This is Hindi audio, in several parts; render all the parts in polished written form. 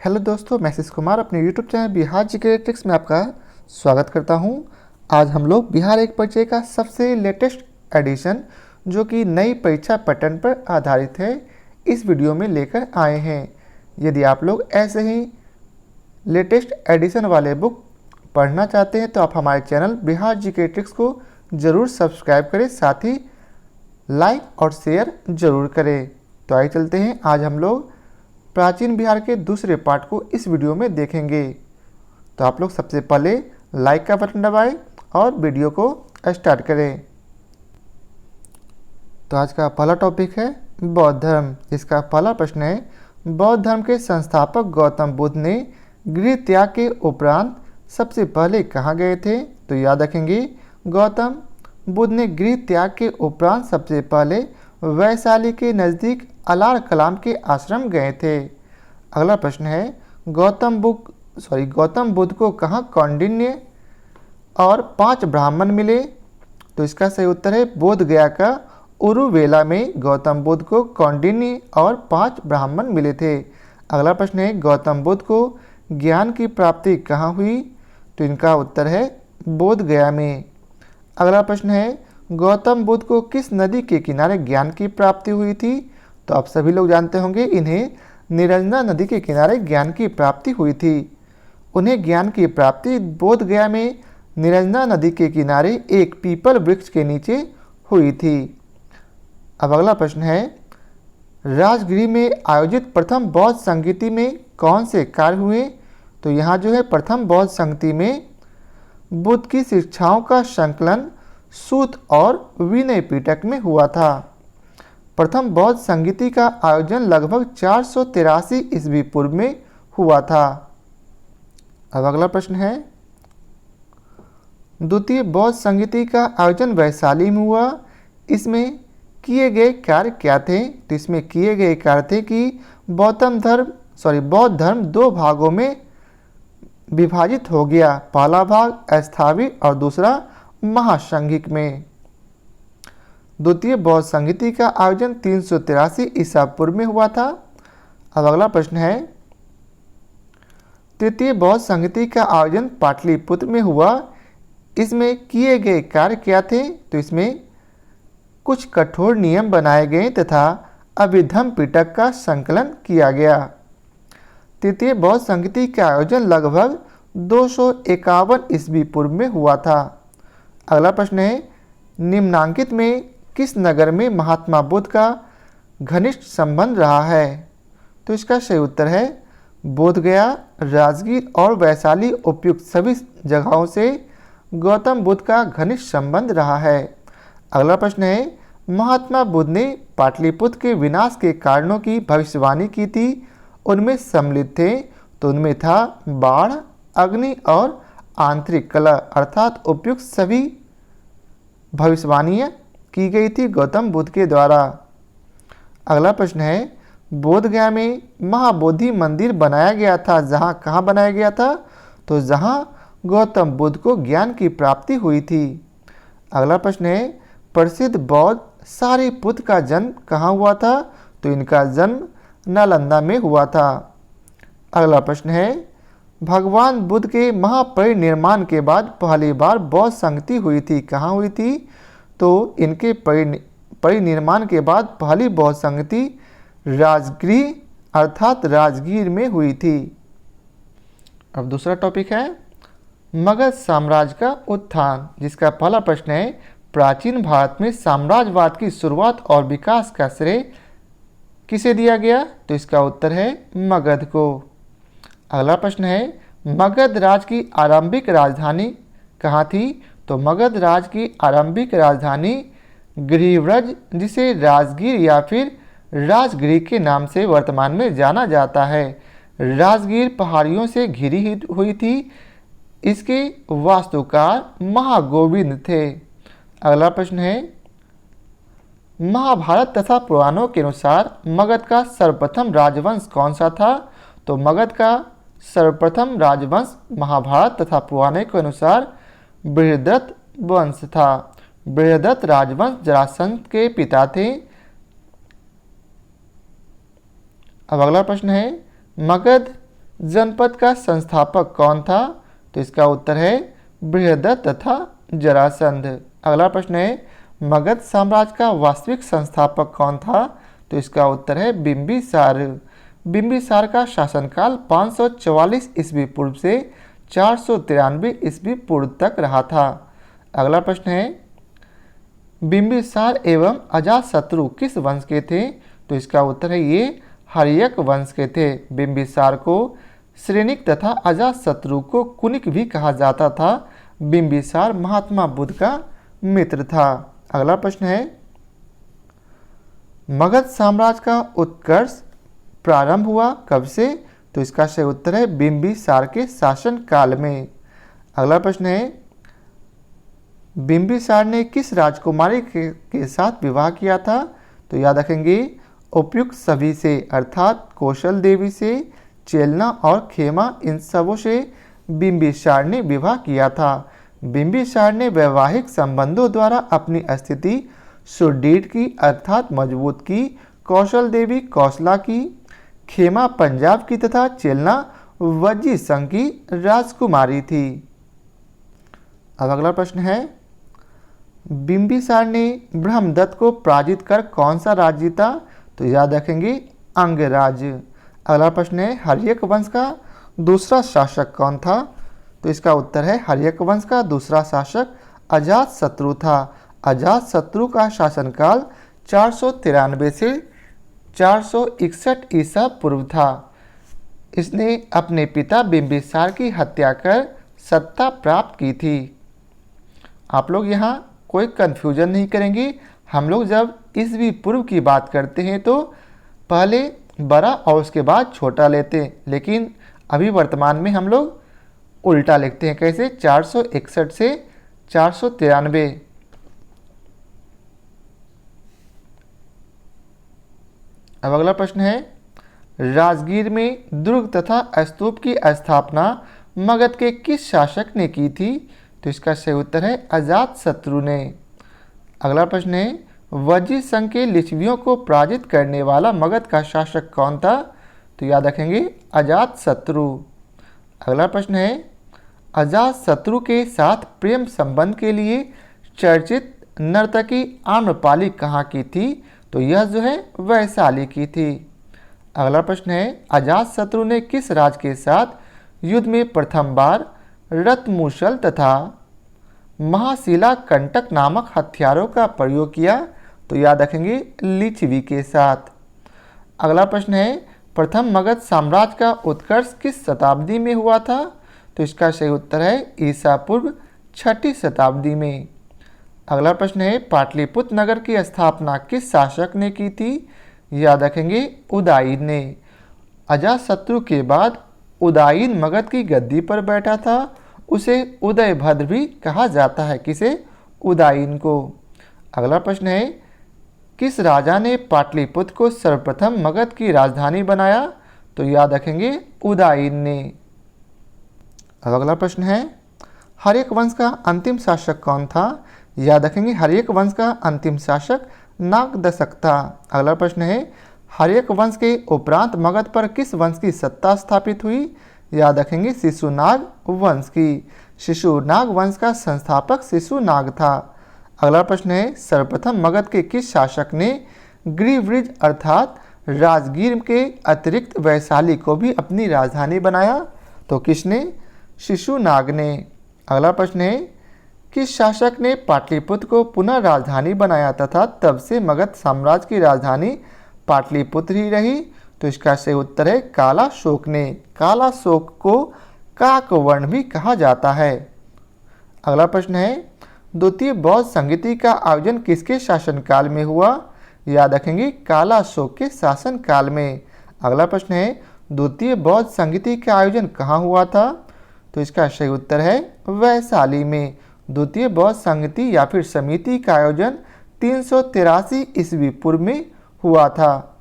हेलो दोस्तों, मैं आशीष कुमार अपने YouTube channel Bihar GK tricks में आपका स्वागत करता हूं। आज हम लोग बिहार एक परिचय का सबसे लेटेस्ट एडिशन जो कि नई परीक्षा पैटर्न पर आधारित है, इस वीडियो में लेकर आए हैं। यदि आप लोग ऐसे ही लेटेस्ट एडिशन वाले बुक पढ़ना चाहते हैं तो आप हमारे चैनल बिहार जीके ट्रिक्स को ज़रूर सब्सक्राइब करें, साथ ही लाइक और शेयर ज़रूर करें। तो आइए चलते हैं, आज हम लोग प्राचीन बिहार के दूसरे पार्ट को इस वीडियो में देखेंगे। तो आप लोग सबसे पहले लाइक का बटन दबाएं और वीडियो को स्टार्ट करें। तो आज का पहला टॉपिक है बौद्ध धर्म। इसका पहला प्रश्न है, बौद्ध धर्म के संस्थापक गौतम बुद्ध ने गृह त्याग के उपरांत सबसे पहले कहाँ गए थे? तो याद रखेंगे, गौतम बुद्ध ने गृह त्याग के उपरांत सबसे पहले वैशाली के नज़दीक अलार कलाम के आश्रम गए थे। अगला प्रश्न है, गौतम बुद्ध को कहाँ कौंडिन्य और 5 ब्राह्मण मिले? तो इसका सही उत्तर है बोध गया का उरुवेला में गौतम बुद्ध को कौंडिन्य और 5 ब्राह्मण मिले थे। अगला प्रश्न है, गौतम बुद्ध को ज्ञान की प्राप्ति कहाँ हुई? तो इनका उत्तर है बोध गया में। अगला प्रश्न है, गौतम बुद्ध को किस नदी के किनारे ज्ञान की प्राप्ति हुई थी? तो आप सभी लोग जानते होंगे, इन्हें निरंजना नदी के किनारे ज्ञान की प्राप्ति हुई थी। उन्हें ज्ञान की प्राप्ति बोध गया में निरंजना नदी के किनारे एक पीपल वृक्ष के नीचे हुई थी। अब अगला प्रश्न है, राजगृह में आयोजित प्रथम बौद्ध संगीति में कौन से कार्य हुए? तो यहाँ जो है प्रथम बौद्ध संगीति में बुद्ध की शिक्षाओं का संकलन सूत और विनय पिटक में हुआ था। प्रथम बौद्ध संगीति का आयोजन लगभग 483 ईस्वी पूर्व में हुआ था। अब अगला प्रश्न है, द्वितीय बौद्ध संगीति का आयोजन वैशाली में हुआ। इसमें किए गए कार्य क्या थे? तो इसमें किए गए कार्य थे कि बौद्ध धर्म 2 भागों में विभाजित हो गया। पहला भाग स्थाविर और दूसरा महासंघिक में। द्वितीय बौद्ध संगीति का आयोजन 383 ईसा पूर्व में हुआ था। अब अगला प्रश्न है, तृतीय बौद्ध संगीति का आयोजन पाटलिपुत्र में हुआ। इसमें किए गए कार्य क्या थे? तो इसमें कुछ कठोर नियम बनाए गए तथा अभिधम्म पिटक का संकलन किया गया। तृतीय बौद्ध संगीति का आयोजन लगभग 251 ईस्वी पूर्व में हुआ था। अगला प्रश्न है, निम्नांकित में किस नगर में महात्मा बुद्ध का घनिष्ठ संबंध रहा है? तो इसका सही उत्तर है बोध गया, राजगीर और वैशाली उपयुक्त सभी जगहों से गौतम बुद्ध का घनिष्ठ संबंध रहा है। अगला प्रश्न है, महात्मा बुद्ध ने पाटलिपुत्र के विनाश के कारणों की भविष्यवाणी की थी, उनमें सम्मिलित थे। तो उनमें था बाढ़, अग्नि और आंतरिक कलह, अर्थात उपयुक्त सभी भविष्यवाणियाँ की गई थी गौतम बुद्ध के द्वारा। अगला प्रश्न है, बोध गया में महाबोधि मंदिर बनाया गया था, जहाँ कहाँ बनाया गया था? तो जहाँ गौतम बुद्ध को ज्ञान की प्राप्ति हुई थी। अगला प्रश्न है, प्रसिद्ध बौद्ध सारिपुत्र का जन्म कहाँ हुआ था? तो इनका जन्म नालंदा में हुआ था। अगला प्रश्न है, भगवान बुद्ध के महापरिनिर्वाण के बाद पहली बार बौद्ध संगति हुई थी, कहाँ हुई थी? तो इनके परिनिर्वाण के बाद पहली बौद्ध संगति राजगृह अर्थात राजगीर में हुई थी। अब दूसरा टॉपिक है मगध साम्राज्य का उत्थान, जिसका पहला प्रश्न है, प्राचीन भारत में साम्राज्यवाद की शुरुआत और विकास का श्रेय किसे दिया गया? तो इसका उत्तर है मगध को। अगला प्रश्न है, मगध राज की आरंभिक राजधानी कहाँ थी? तो मगध राज की आरंभिक राजधानी गिरिव्रज, जिसे राजगीर या फिर राजगिरी के नाम से वर्तमान में जाना जाता है। राजगीर पहाड़ियों से घिरी हुई थी। इसके वास्तुकार महागोविंद थे। अगला प्रश्न है, महाभारत तथा पुराणों के अनुसार मगध का सर्वप्रथम राजवंश कौन सा था? तो मगध का सर्वप्रथम राजवंश महाभारत तथा पुराणों के अनुसार बृहद्रथ वंश था। बृहद्रथ राजवंश जरासंध के पिता थे। अब अगला प्रश्न है, मगध जनपद का संस्थापक कौन था? तो इसका उत्तर है बृहदत्त तथा जरासंध। अगला प्रश्न है मगध साम्राज्य का वास्तविक संस्थापक कौन था? तो इसका उत्तर है बिंबिसार। बिंबिसार का शासनकाल 544 ईस्वी पूर्व से 493 ईस्वी पूर्व तक रहा था। अगला प्रश्न है बिंबिसार एवं अजातशत्रु किस वंश के थे? तो इसका उत्तर है ये हर्यक वंश के थे। बिंबिसार को श्रेणिक तथा अजातशत्रु को कुनिक भी कहा जाता था। बिंबिसार महात्मा बुद्ध का मित्र था। अगला प्रश्न है मगध साम्राज्य का उत्कर्ष प्रारंभ हुआ कब से? तो इसका सही उत्तर है बिंबिसार के शासन काल में। अगला प्रश्न है बिंबिसार ने किस राजकुमारी के साथ विवाह किया था? तो याद रखेंगे उपयुक्त सभी से अर्थात कौशल देवी से, चेलना और खेमा, इन सबों से बिंबिसार ने विवाह किया था। बिंबिसार ने वैवाहिक संबंधों द्वारा अपनी स्थिति सुदृढ़ की अर्थात मजबूत की। कौशल देवी कौशला की, खेमा पंजाब की तथा चेलना वज्जी संघ की राजकुमारी थी। अब अगला प्रश्न है बिंबिसार ने ब्रह्मदत्त को पराजित कर कौन सा राज्य जीता? तो याद रखेंगे अंगराज्य। अगला प्रश्न है हर्यक वंश का दूसरा शासक कौन था? तो इसका उत्तर है हर्यक वंश का दूसरा शासक अजातशत्रु था। अजातशत्रु का शासनकाल 493 से 461 ईसा पूर्व था। इसने अपने पिता बिंबिसार की हत्या कर सत्ता प्राप्त की थी। आप लोग यहाँ कोई कन्फ्यूजन नहीं करेंगे। हम लोग जब ईस्वी पूर्व की बात करते हैं तो पहले बड़ा और उसके बाद छोटा लेते हैं, लेकिन अभी वर्तमान में हम लोग उल्टा लिखते हैं। कैसे? 461 से 493। अब अगला प्रश्न है राजगीर में दुर्ग तथा स्तूप की स्थापना मगध के किस शासक ने की थी? तो इसका सही उत्तर है अजातशत्रु ने। अगला प्रश्न है वज्जी संघ के लिच्छवियों को पराजित करने वाला मगध का शासक कौन था? तो याद रखेंगे अजातशत्रु। अगला प्रश्न है अजातशत्रु के साथ प्रेम संबंध के लिए चर्चित नर्तकी आम्रपाली कहाँ की थी? तो यह जो है वैशाली की थी। अगला प्रश्न है अजातशत्रु ने किस राज्य के साथ युद्ध में प्रथम बार रत्मूसल तथा महाशिला कंटक नामक हथियारों का प्रयोग किया? तो याद रखेंगे लिच्छवी के साथ। अगला प्रश्न है प्रथम मगध साम्राज्य का उत्कर्ष किस शताब्दी में हुआ था? तो इसका सही उत्तर है ईसा पूर्व 6ठी शताब्दी में। अगला प्रश्न है पाटलिपुत्र नगर की स्थापना किस शासक ने की थी? याद रखेंगे उदयन ने। अजातशत्रु के बाद उदयन मगध की गद्दी पर बैठा था। उसे उदयभद्र भी कहा जाता है। किसे? उदयन को। अगला प्रश्न है किस राजा ने पाटलिपुत्र को सर्वप्रथम मगध की राजधानी बनाया? तो याद रखेंगे उदयन ने। अब अगला प्रश्न है हर्यक वंश का अंतिम शासक कौन था? याद रखेंगे हर्यक वंश का अंतिम शासक नागदशक था। अगला प्रश्न है हर्यक वंश के उपरांत मगध पर किस वंश की सत्ता स्थापित हुई? याद रखेंगे शिशुनाग वंश की। शिशुनाग वंश का संस्थापक शिशुनाग था। अगला प्रश्न है सर्वप्रथम मगध के किस शासक ने गिरिव्रज अर्थात राजगीर के अतिरिक्त वैशाली को भी अपनी राजधानी बनाया? तो किसने? शिशुनाग ने। अगला प्रश्न है किस शासक ने पाटलिपुत्र को पुनः राजधानी बनाया तथा तब से मगध साम्राज्य की राजधानी पाटलिपुत्र ही रही? तो इसका सही उत्तर है कालाशोक ने। कालाशोक को काकवर्ण भी कहा जाता है। अगला प्रश्न है द्वितीय बौद्ध संगीति का आयोजन किसके शासनकाल में हुआ? याद रखेंगे कालाशोक के शासनकाल में। अगला प्रश्न है द्वितीय बौद्ध संगीति का आयोजन कहाँ हुआ था? तो इसका सही उत्तर है वैशाली में। द्वितीय बौद्ध संगीति या फिर समिति का आयोजन 383 ईस्वी पूर्व में हुआ था।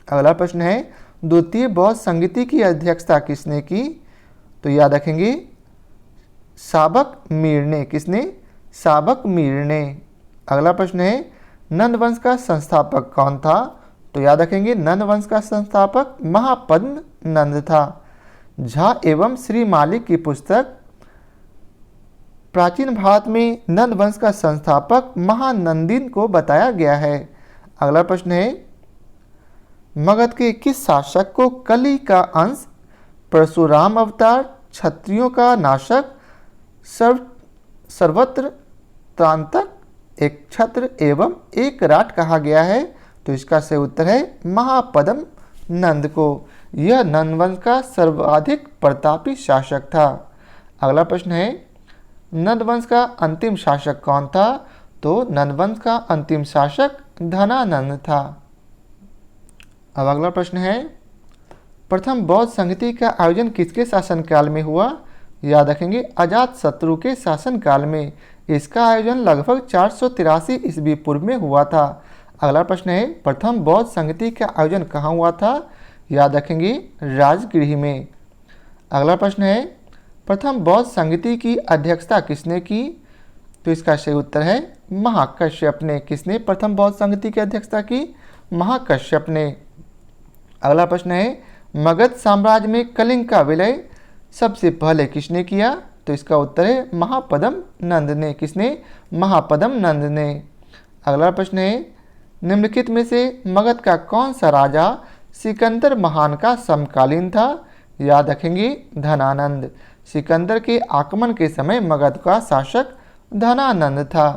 अगला प्रश्न है द्वितीय बौद्ध संगीति की अध्यक्षता किसने की? तो याद रखेंगे साबक मीर ने। किसने? साबक मीर ने। अगला प्रश्न है नंद वंश का संस्थापक कौन था? तो याद रखेंगे नंद वंश का संस्थापक महापद्म नंद था। झा एवं श्री मालिक की पुस्तक प्राचीन भारत में नंद वंश का संस्थापक महानंदिन को बताया गया है। अगला प्रश्न है, मगध के किस शासक को कली का अंश, परशुराम अवतार, क्षत्रियों का नाशक, सर्वत्र त्रांतक, एक छत्र एवं एक राट कहा गया है? तो इसका सही उत्तर है महापद्म नंद को। यह नंदवंश का सर्वाधिक प्रतापी शासक था। अगला प्रश्न है, नंदवंश का अंतिम शासक कौन था? तो नंदवंश का अंतिम शासक धनानंद था। अब अगला प्रश्न है, प्रथम बौद्ध संहति का आयोजन किसके शासनकाल में हुआ? याद रखेंगे अजातशत्रु के शासनकाल में। इसका आयोजन लगभग 483 ईस्वी पूर्व में हुआ था। अगला प्रश्न है, प्रथम बौद्ध संहति का आयोजन कहाँ हुआ था? याद रखेंगे राजगृह में। अगला प्रश्न है, प्रथम बौद्ध संहति की अध्यक्षता किसने की? तो इसका सही उत्तर है महाकश्यप ने। किसने प्रथम बौद्ध संहति की अध्यक्षता की? महाकश्यप ने। अगला प्रश्न है, मगध साम्राज्य में कलिंग का विलय सबसे पहले किसने किया? तो इसका उत्तर है महापद्म नंद ने। किसने? महापद्म नंद ने। अगला प्रश्न है, निम्नलिखित में से मगध का कौन सा राजा सिकंदर महान का समकालीन था? याद रखेंगे धनानंद। सिकंदर के आक्रमण के समय मगध का शासक धनानंद था।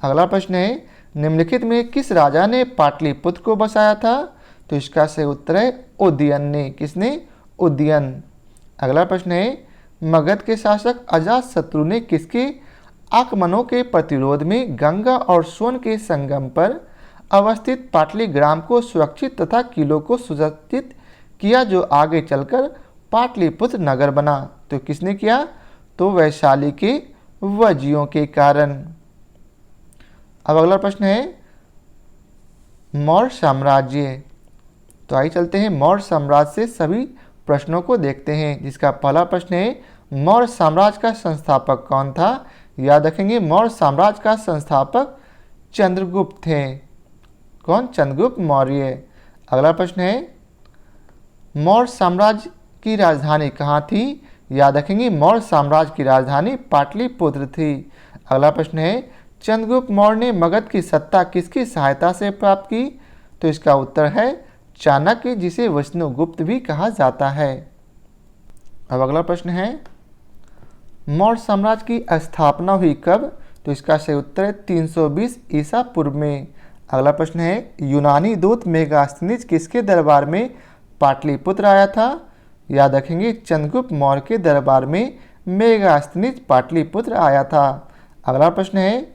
अगला प्रश्न है, निम्नलिखित में किस राजा ने पाटलिपुत्र को बसाया था? तो इसका सही उत्तर है उदयन ने। किसने? उदयन। अगला प्रश्न है, मगध के शासक अजातशत्रु ने किसके आक्रमणों के प्रतिरोध में गंगा और सोन के संगम पर अवस्थित पाटली ग्राम को सुरक्षित तथा किलों को सुसज्जित किया, जो आगे चलकर पाटलिपुत्र नगर बना? तो किसने किया? तो वैशाली के वजियों के कारण। अब अगला प्रश्न है, मौर्य साम्राज्य। तो आइए चलते हैं मौर्य साम्राज्य से सभी प्रश्नों को देखते हैं, जिसका पहला प्रश्न है, मौर्य साम्राज्य का संस्थापक कौन था? याद रखेंगे मौर्य साम्राज्य का संस्थापक चंद्रगुप्त थे। कौन? चंद्रगुप्त मौर्य। अगला प्रश्न है, मौर्य साम्राज्य की राजधानी कहाँ थी? याद रखेंगे मौर्य साम्राज्य की राजधानी पाटलिपुत्र थी। अगला प्रश्न है, चंद्रगुप्त मौर्य ने मगध की सत्ता किसकी सहायता से प्राप्त की? तो इसका उत्तर है चाणक्य, जिसे विष्णुगुप्त भी कहा जाता है। अब अगला प्रश्न है, मौर्य साम्राज्य की स्थापना हुई कब? तो इसका सही उत्तर है 320 ईसा पूर्व में। अगला प्रश्न है, यूनानी दूत मेगास्थनीज किसके दरबार में पाटलिपुत्र आया था? याद रखेंगे चंद्रगुप्त मौर्य के दरबार में मेगास्थनीज पाटलिपुत्र आया था। अगला प्रश्न है,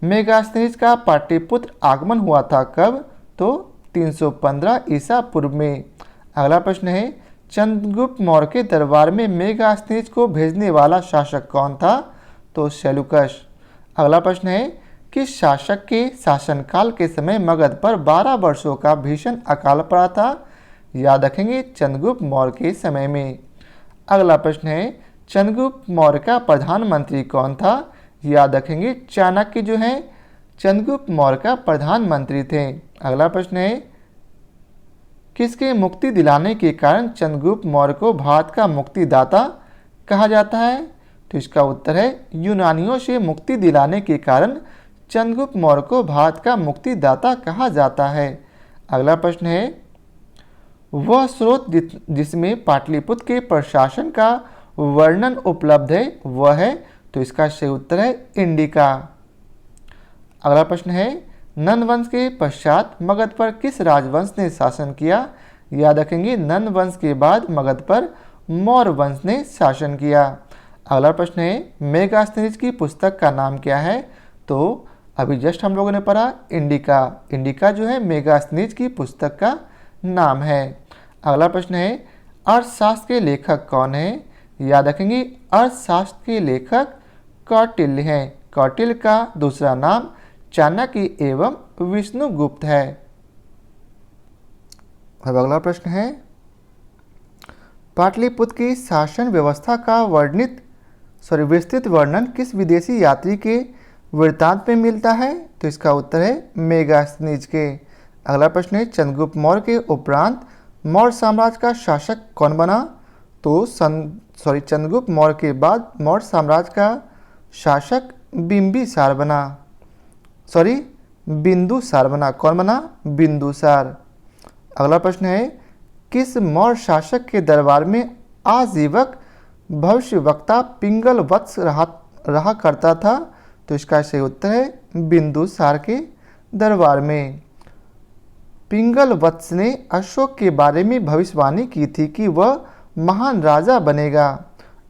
मेगास्थनीज का पाटलिपुत्र आगमन हुआ था कब? तो 315 ईसा पूर्व में। अगला प्रश्न है, चंद्रगुप्त मौर्य के दरबार में मेगास्थनीज को भेजने वाला शासक कौन था? तो सेल्यूकस। अगला प्रश्न है, किस शासक के शासनकाल के समय मगध पर 12 वर्षों का भीषण अकाल पड़ा था? याद रखेंगे चंद्रगुप्त मौर्य के समय में। अगला प्रश्न है, चंद्रगुप्त मौर्य का प्रधानमंत्री कौन था? याद रखेंगे चाणक्य जो है चंद्रगुप्त मौर्य का प्रधानमंत्री थे। अगला प्रश्न है, किसके मुक्ति दिलाने के कारण चंद्रगुप्त मौर्य को भारत का मुक्तिदाता कहा जाता है? तो इसका उत्तर है यूनानियों से मुक्ति दिलाने के कारण चंद्रगुप्त मौर्य को भारत का मुक्तिदाता कहा जाता है। अगला प्रश्न है, वह स्रोत जिसमें पाटलिपुत्र के प्रशासन का वर्णन उपलब्ध है वह है? तो इसका सही उत्तर है इंडिका। अगला प्रश्न है, नंद वंश के पश्चात मगध पर किस राजवंश ने शासन किया? याद रखेंगे नंद वंश के बाद मगध पर मौर्य वंश ने शासन किया। अगला प्रश्न है, मेगास्थनीज की पुस्तक का नाम क्या है? तो अभी जस्ट हम लोगों ने पढ़ा इंडिका। इंडिका जो है मेगास्थनीज की पुस्तक का नाम है। अगला प्रश्न है, अर्थशास्त्र के लेखक कौन है? याद रखेंगे अर्थशास्त्र के लेखक कौटिल्य हैं। कौटिल्य का दूसरा नाम चाणक्य एवं विष्णुगुप्त है। अब अगला प्रश्न है, पाटलिपुत्र की शासन व्यवस्था का विस्तृत वर्णन किस विदेशी यात्री के वृत्तांत में मिलता है? तो इसका उत्तर है मेगास्थनीज के। अगला प्रश्न है, चंद्रगुप्त मौर्य के उपरांत मौर्य साम्राज्य का शासक कौन बना? तो चंद्रगुप्त मौर्य के बाद मौर्य साम्राज्य का शासक बिंबिसार बना, बिंदुसार बना। कौन बना? बिंदुसार। अगला प्रश्न है, किस मौर्य शासक के दरबार में आजीवक भविष्यवक्ता पिंगल वत्स रहा करता था? तो इसका सही उत्तर है बिंदुसार के दरबार में। पिंगल वत्स ने अशोक के बारे में भविष्यवाणी की थी कि वह महान राजा बनेगा।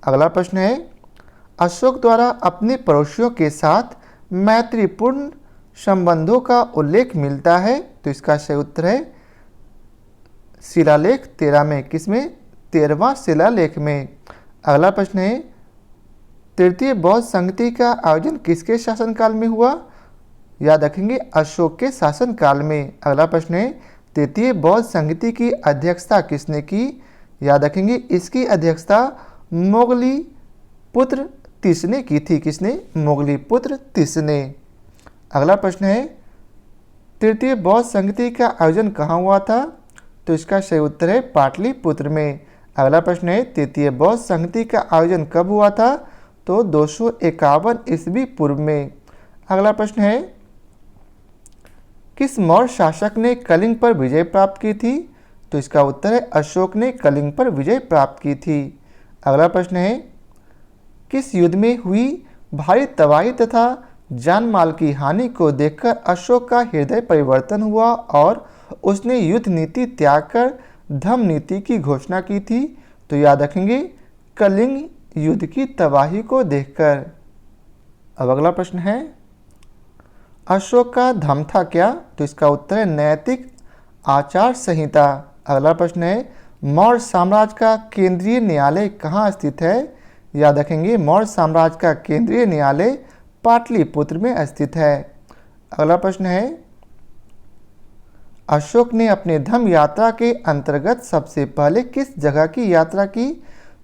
अगला प्रश्न है, अशोक द्वारा अपने पड़ोसियों के साथ मैत्रीपूर्ण संबंधों का उल्लेख मिलता है? तो इसका सही उत्तर है शिलालेख 13 में। किसमें? 13वां शिलालेख में। अगला प्रश्न है, तृतीय बौद्ध संगति का आयोजन किसके शासनकाल में हुआ? याद रखेंगे अशोक के शासनकाल में। अगला प्रश्न है, तृतीय बौद्ध संगति की अध्यक्षता किसने की? याद रखेंगे इसकी अध्यक्षता मोगली पुत्र तिस ने की थी। किसने? मोगली पुत्र तिस ने। अगला प्रश्न है, तृतीय बौद्ध संगति का आयोजन कहाँ हुआ था? तो इसका सही उत्तर है पाटलिपुत्र में। अगला प्रश्न है, तृतीय बौद्ध संगति का आयोजन कब हुआ था? तो 251 ईस्वी पूर्व में। अगला प्रश्न है, किस मौर्य शासक ने कलिंग पर विजय प्राप्त की थी? तो इसका उत्तर है अशोक ने कलिंग पर विजय प्राप्त की थी। अगला प्रश्न है, किस युद्ध में हुई भारी तबाही तथा जान माल की हानि को देखकर अशोक का हृदय परिवर्तन हुआ और उसने युद्ध नीति त्याग कर धम्म नीति की घोषणा की थी? तो याद रखेंगे कलिंग युद्ध की तबाही को देखकर। अब अगला प्रश्न है, अशोक का धम्म था क्या? तो इसका उत्तर है नैतिक आचार संहिता। अगला प्रश्न है, मौर्य साम्राज्य का केंद्रीय न्यायालय कहाँ स्थित है? याद रखेंगे मौर्य साम्राज्य का केंद्रीय न्यायालय पाटलिपुत्र में स्थित है। अगला प्रश्न है, अशोक ने अपने धम्म यात्रा के अंतर्गत सबसे पहले किस जगह की यात्रा की?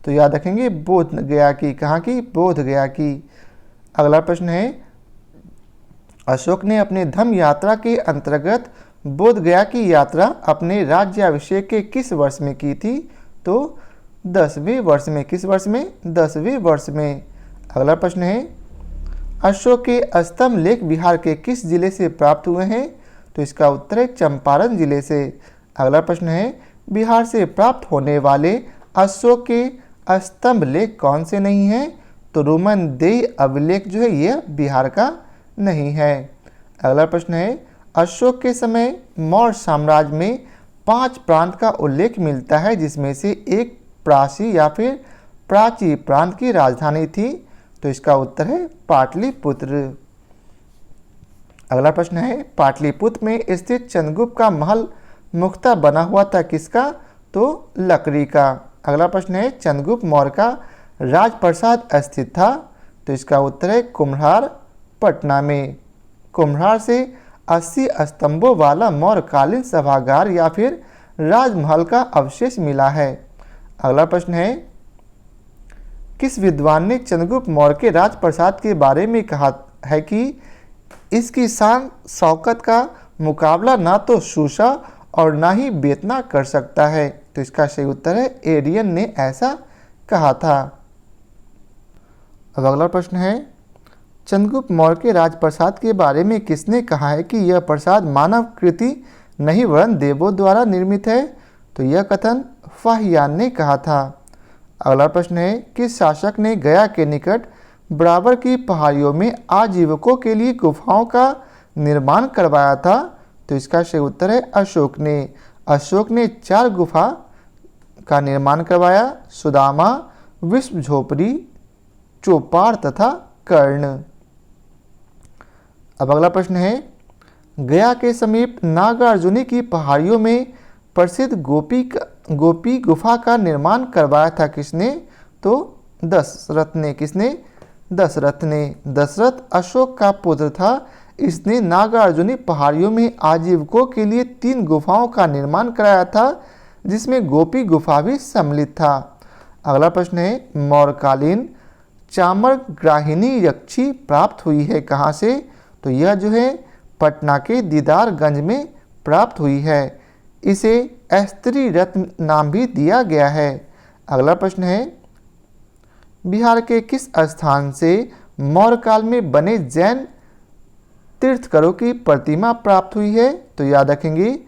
तो याद रखेंगे बोध गया की। कहाँ की? बोध गया की। अगला प्रश्न है, अशोक ने अपने धम्म यात्रा के अंतर्गत बोध गया की यात्रा अपने राज्याभिषेक के किस वर्ष में की थी? तो 10वें वर्ष में। किस वर्ष में? 10वें वर्ष में। अगला प्रश्न है, अशोक के स्तंभ लेख बिहार के किस जिले से प्राप्त हुए हैं? तो इसका उत्तर है चंपारण जिले से। अगला प्रश्न है, बिहार से प्राप्त होने वाले अशोक के स्तंभ लेख कौन से नहीं हैं? तो रोमन देय अभिलेख जो है यह बिहार का नहीं है। अगला प्रश्न है, अशोक के समय मौर्य साम्राज्य में 5 प्रांत का उल्लेख मिलता है जिसमें से एक प्राची या फिर प्राची प्रांत की राजधानी थी। तो इसका उत्तर है पाटलिपुत्र। अगला प्रश्न है, पाटलिपुत्र में स्थित चंद्रगुप्त का महल मुख्यतः बना हुआ था किसका? तो लकड़ी का। अगला प्रश्न है, चंद्रगुप्त मौर्य का राजप्रसाद स्थित था? तो इसका उत्तर है कुम्हरार पटना में। कुम्हरार से 80 स्तंभों वाला मौर्यकालीन सभागार या फिर राजमहल का अवशेष मिला है। अगला प्रश्न है, किस विद्वान ने चंद्रगुप्त मौर्य के राजप्रसाद के बारे में कहा है कि इसकी शान शौकत का मुकाबला ना तो शूशा और ना ही बेतना कर सकता है? तो इसका सही उत्तर है एरियन ने ऐसा कहा था। अब अगला प्रश्न है, चंद्रगुप्त मौर्य के राजप्रसाद के बारे में किसने कहा है कि यह प्रसाद मानव कृति नहीं वरन देवों द्वारा निर्मित है? तो यह कथन फाहियान ने कहा था। अगला प्रश्न है, किस शासक ने गया के निकट बराबर की पहाड़ियों में आजीविकों के लिए गुफाओं का निर्माण करवाया था? तो इसका सही उत्तर है अशोक ने। अशोक ने 4 गुफा का निर्माण करवाया, सुदामा, विश्व झोपड़ी, चौपाड़ तथा कर्ण। अब अगला प्रश्न है, गया के समीप नागार्जुनी की पहाड़ियों में प्रसिद्ध गोपी गुफा का निर्माण करवाया था किसने? तो दशरथ ने। किसने? दशरथ ने। दशरथ अशोक का पुत्र था। इसने नागार्जुनी पहाड़ियों में आजीविकों के लिए 3 गुफाओं का निर्माण कराया था जिसमें गोपी गुफा भी सम्मिलित था। अगला प्रश्न है, मौर्यकालीन चाम्रग्राहिनी यक्षी प्राप्त हुई है कहाँ से? तो यह जो है पटना के दीदारगंज में प्राप्त हुई है। इसे स्त्री रत्न नाम भी दिया गया है। अगला प्रश्न है बिहार के किस स्थान से मौर्य काल में बने जैन तीर्थकरों की प्रतिमा प्राप्त हुई है? तो याद रखेंगे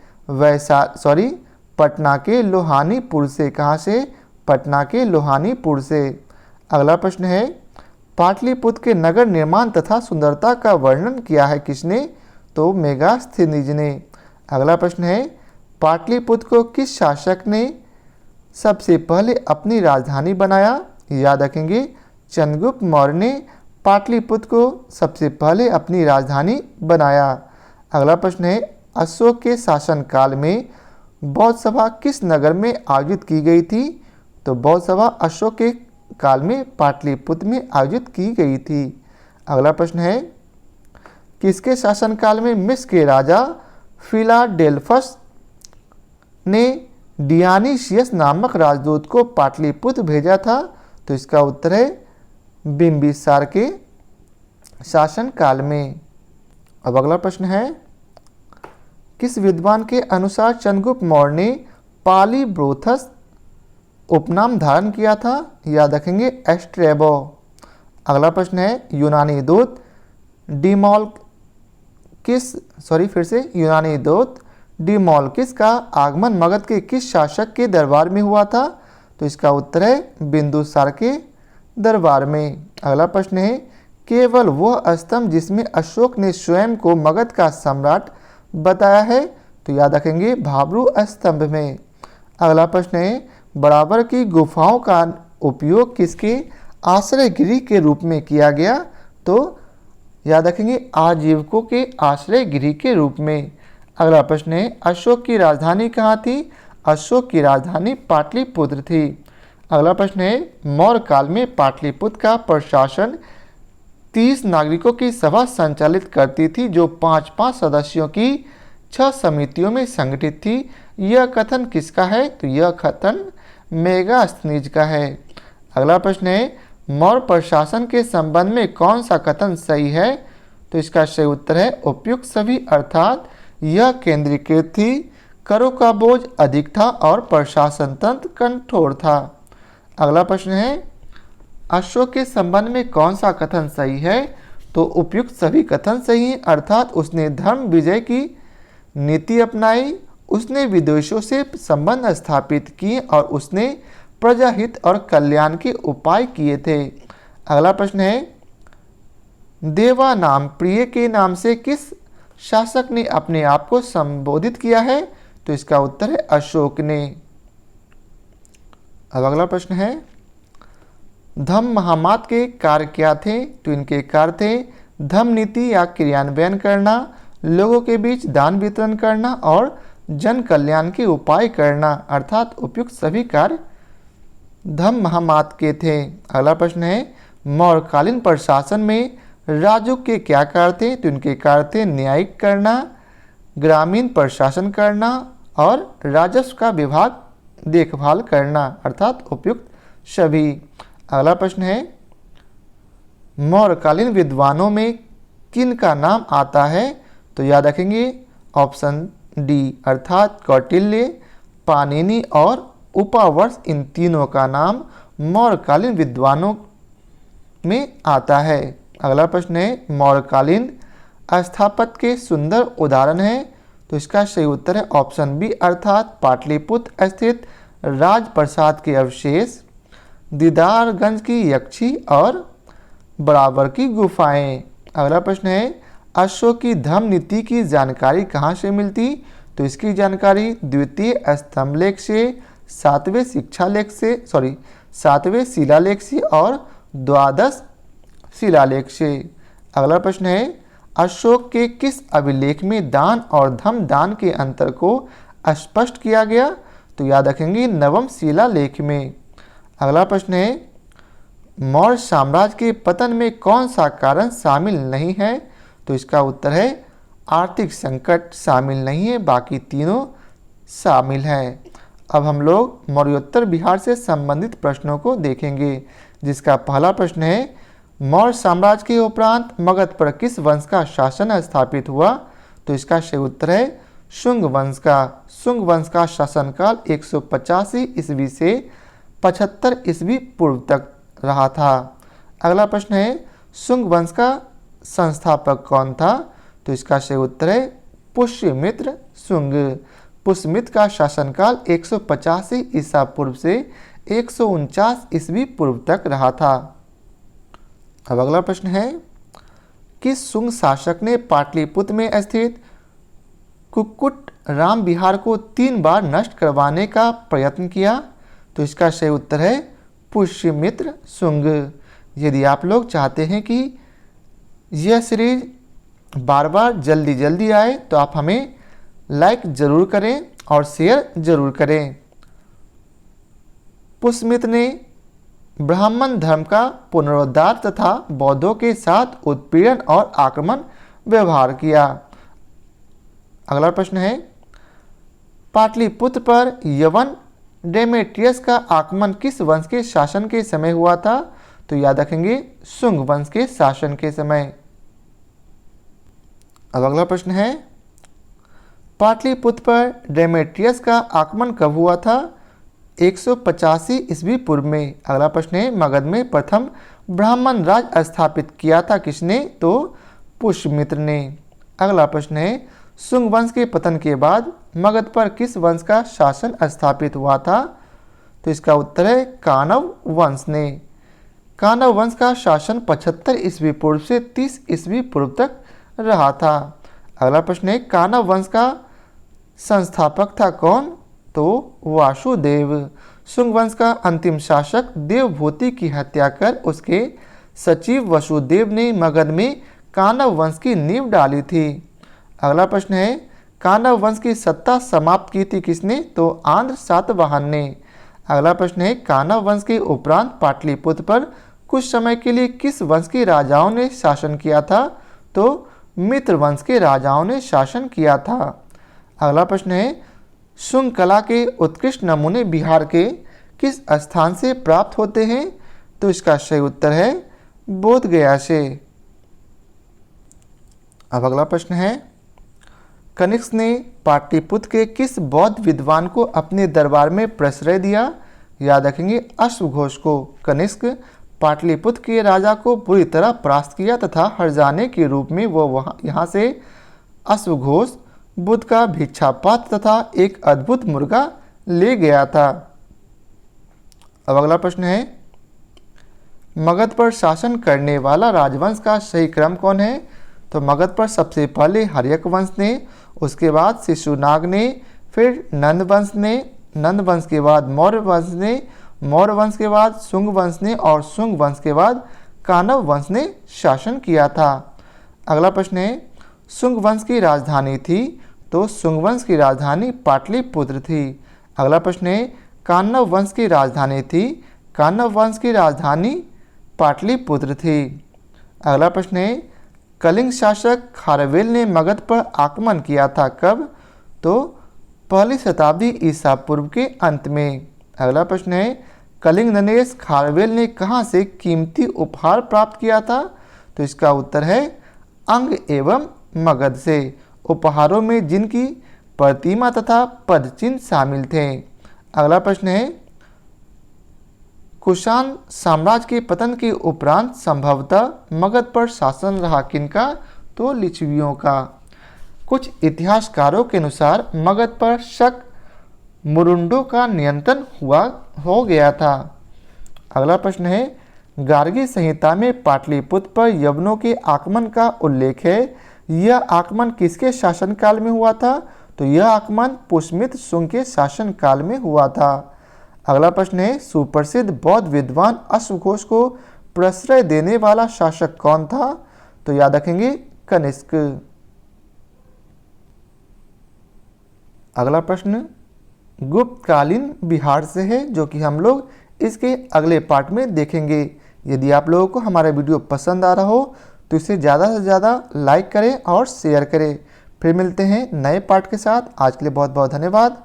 पटना के लोहानीपुर से। कहाँ से? पटना के लोहानीपुर से। अगला प्रश्न है पाटलिपुत्र के नगर निर्माण तथा सुंदरता का वर्णन किया है किसने? तो मेगास्थनीज ने। अगला प्रश्न है पाटलिपुत्र को किस शासक ने सबसे पहले अपनी राजधानी बनाया? याद रखेंगे चंद्रगुप्त मौर्य ने पाटलिपुत्र को सबसे पहले अपनी राजधानी बनाया। अगला प्रश्न है अशोक के शासनकाल में बौद्ध सभा किस नगर में आयोजित की गई थी? तो बौद्ध सभा अशोक के काल में पाटलिपुत्र में आयोजित की गई थी। अगला प्रश्न है किसके शासनकाल में मिस्र के राजा फिलाडेल्फस ने डियानीसियस नामक राजदूत को पाटलिपुत्र भेजा था? तो इसका उत्तर है बिंबिसार के शासनकाल में। अब अगला प्रश्न है किस विद्वान के अनुसार चंद्रगुप्त मौर्य ने पालीब्रोथस उपनाम धारण किया था? याद रखेंगे एस्ट्रेबो। अगला प्रश्न है यूनानी दूत डिमोल्किस का आगमन मगध के किस शासक के दरबार में हुआ था? तो इसका उत्तर है बिंदुसार के दरबार में। अगला प्रश्न है केवल वह स्तंभ जिसमें अशोक ने स्वयं को मगध का सम्राट बताया है? तो याद रखेंगे भाब्रू स्तंभ में। अगला प्रश्न है बराबर की गुफाओं का उपयोग किसके आश्रय गृह के रूप में किया गया? तो याद रखेंगे आजीविकों के आश्रय गृह के रूप में। अगला प्रश्न है अशोक की राजधानी कहाँ थी? अशोक की राजधानी पाटलिपुत्र थी। अगला प्रश्न है मौर्य काल में पाटलिपुत्र का प्रशासन 30 नागरिकों की सभा संचालित करती थी जो 5-5 सदस्यों की 6 समितियों में संगठित थी। यह कथन किसका है? तो यह कथन मेगास्थनीज का है। अगला प्रश्न है मौर्य प्रशासन के संबंध में कौन सा कथन सही है? तो इसका सही उत्तर है उपयुक्त सभी, अर्थात यह केंद्रीकृत थी, करों का बोझ अधिक था और प्रशासन तंत्र कठोर था। अगला प्रश्न है अशोक के संबंध में कौन सा कथन सही है? तो उपयुक्त सभी कथन सही हैं, अर्थात उसने धर्म विजय की नीति अपनाई, उसने विदेशों से संबंध स्थापित किए और उसने प्रजाहित और कल्याण के उपाय किए थे। अगला प्रश्न है देवा नाम प्रिय के नाम से किस शासक ने अपने आप को संबोधित किया है? तो इसका उत्तर है अशोक ने। अब अगला प्रश्न है धम्म महामात के कार्य क्या थे? तो इनके कार्य थे धम्म नीति या क्रियान्वयन करना, लोगों के बीच दान वितरण करना और जन कल्याण के उपाय करना, अर्थात उपयुक्त सभी कार्य धम्म महामात के थे। अगला प्रश्न है मौर्यकालीन प्रशासन में राजयोग के क्या कार्य थे? तो इनके कार्य थे न्यायिक करना, ग्रामीण प्रशासन करना और राजस्व का विभाग देखभाल करना, अर्थात उपयुक्त सभी। अगला प्रश्न है मौर्यकालीन विद्वानों में किन का नाम आता है? तो याद रखेंगे ऑप्शन डी, अर्थात कौटिल्य, पाणिनि और उपावर्ष, इन तीनों का नाम मौर्यकालीन विद्वानों में आता है। अगला प्रश्न है मौर्यकालीन स्थापत्य के सुंदर उदाहरण है? तो इसका सही उत्तर है ऑप्शन बी, अर्थात पाटलिपुत्र स्थित राजप्रसाद के अवशेष, दीदारगंज की यक्षी और बराबर की गुफाएं। अगला प्रश्न है अशोक की धम्म नीति की जानकारी कहाँ से मिलती? तो इसकी जानकारी द्वितीय स्तंभलेख से, सातवें शिलालेख से और द्वादश शिलालेख से। अगला प्रश्न है अशोक के किस अभिलेख में दान और धम्म दान के अंतर को स्पष्ट किया गया? तो याद रखेंगे नवम शिलालेख में। अगला प्रश्न है मौर्य साम्राज्य के पतन में कौन सा कारण शामिल नहीं है? तो इसका उत्तर है आर्थिक संकट शामिल नहीं है, बाकी तीनों शामिल हैं। अब हम लोग मौर्योत्तर बिहार से संबंधित प्रश्नों को देखेंगे, जिसका पहला प्रश्न है मौर्य साम्राज्य के उपरांत मगध पर किस वंश का शासन स्थापित हुआ? तो इसका सही उत्तर है शुंग वंश का। शुंग वंश का शासनकाल 185 ईस्वी से 75 ईस्वी पूर्व तक रहा था। अगला प्रश्न है शुंग वंश का संस्थापक कौन था? तो इसका सही उत्तर है पुष्यमित्र शुंग। पुष्यमित्र का शासनकाल 185 ईसा पूर्व से 149 ईस्वी पूर्व तक रहा था। अब अगला प्रश्न है किस शुंग शासक ने पाटलिपुत्र में स्थित कुक्कुट राम विहार को 3 बार नष्ट करवाने का प्रयत्न किया? तो इसका सही उत्तर है पुष्यमित्र शुंग। यदि आप लोग चाहते हैं कि यह सीरीज बार बार जल्दी आए तो आप हमें लाइक ज़रूर करें और शेयर ज़रूर करें। पुष्यमित्र ने ब्राह्मण धर्म का पुनरुद्धार तथा बौद्धों के साथ उत्पीड़न और आक्रमण व्यवहार किया। अगला प्रश्न है पाटलिपुत्र पर यवन डेमेट्रियस का आगमन किस वंश के शासन के समय हुआ था? तो याद रखेंगे शुंग वंश के शासन के समय। अब अगला प्रश्न है पाटलिपुत्र पर डेमेट्रियस का आगमन कब हुआ था? 185 ईस्वी पूर्व में। अगला प्रश्न है मगध में प्रथम ब्राह्मण राज स्थापित किया था किसने? तो पुष्यमित्र ने। अगला प्रश्न है शुंग वंश के पतन के बाद मगध पर किस वंश का शासन स्थापित हुआ था? तो इसका उत्तर है कानव वंश ने। कानव वंश का शासन 75 ईस्वी पूर्व से 30 ईस्वी पूर्व तक रहा था। अगला प्रश्न है कानव वंश का संस्थापक था कौन? तो वासुदेव। शुंग वंश का अंतिम शासक देवभूति की हत्या कर उसके सचिव वसुदेव ने मगध में कानव वंश की नींव डाली थी। अगला प्रश्न है कानव वंश की सत्ता समाप्त की थी किसने? तो आंध्र सातवाहन ने। अगला प्रश्न है कानव वंश के उपरांत पाटलिपुत्र पर कुछ समय के लिए किस वंश के राजाओं ने शासन किया था? तो मित्र वंश के राजाओं ने शासन किया था। अगला प्रश्न है शुंग कला के उत्कृष्ट नमूने बिहार के किस स्थान से प्राप्त होते हैं? तो इसका सही उत्तर है बोध गया से। अब अगला प्रश्न है कनिष्क ने पाटलिपुत्र के किस बौद्ध विद्वान को अपने दरबार में प्रश्रय दिया? याद रखेंगे अश्वघोष को। कनिष्क पाटलिपुत्र के राजा को पूरी तरह परास्त किया तथा हर्जाने के रूप में वो यहाँ से अश्वघोष बुद्ध का भिक्षापात्र तथा एक अद्भुत मुर्गा ले गया था। अब अगला प्रश्न है मगध पर शासन करने वाला राजवंश का सही क्रम कौन है? तो मगध पर सबसे पहले हर्यक वंश ने, उसके बाद शिशुनाग ने, फिर नंद वंश ने, नंद वंश के बाद मौर्य वंश ने, मौर्य वंश के बाद शुंग वंश ने और शुंग वंश के बाद कानव वंश ने शासन किया था। अगला प्रश्न है शुंग वंश की राजधानी थी? तो शुंग वंश की राजधानी पाटलिपुत्र थी। अगला प्रश्न है कानव वंश की राजधानी थी? कानव वंश की राजधानी पाटलिपुत्र थी। अगला प्रश्न है कलिंग शासक खारवेल ने मगध पर आक्रमण किया था कब? तो पहली शताब्दी ईसा पूर्व के अंत में। अगला प्रश्न है कलिंग नरेश खारवेल ने कहाँ से कीमती उपहार प्राप्त किया था? तो इसका उत्तर है अंग एवं मगध से। उपहारों में जिनकी प्रतिमा तथा पदचिन्ह शामिल थे। अगला प्रश्न है कुषाण साम्राज्य के पतन के उपरांत संभवतः मगध पर शासन रहा किनका? तो लिच्छवियों का। कुछ इतिहासकारों के अनुसार मगध पर शक मुरुंडों का नियंत्रण हो गया था। अगला प्रश्न है गार्गी संहिता में पाटलिपुत्र पर यवनों के आक्रमण का उल्लेख है। यह आक्रमण किसके शासनकाल में हुआ था? तो यह आक्रमण पुष्यमित्र शुंग के शासनकाल में हुआ था। अगला प्रश्न है सुप्रसिद्ध बौद्ध विद्वान अश्वघोष को प्रश्रय देने वाला शासक कौन था? तो याद रखेंगे कनिष्क। अगला प्रश्न गुप्तकालीन बिहार से है जो कि हम लोग इसके अगले पार्ट में देखेंगे। यदि आप लोगों को हमारा वीडियो पसंद आ रहा हो तो इसे ज़्यादा से ज़्यादा लाइक करें और शेयर करें। फिर मिलते हैं नए पार्ट के साथ। आज के लिए बहुत बहुत धन्यवाद।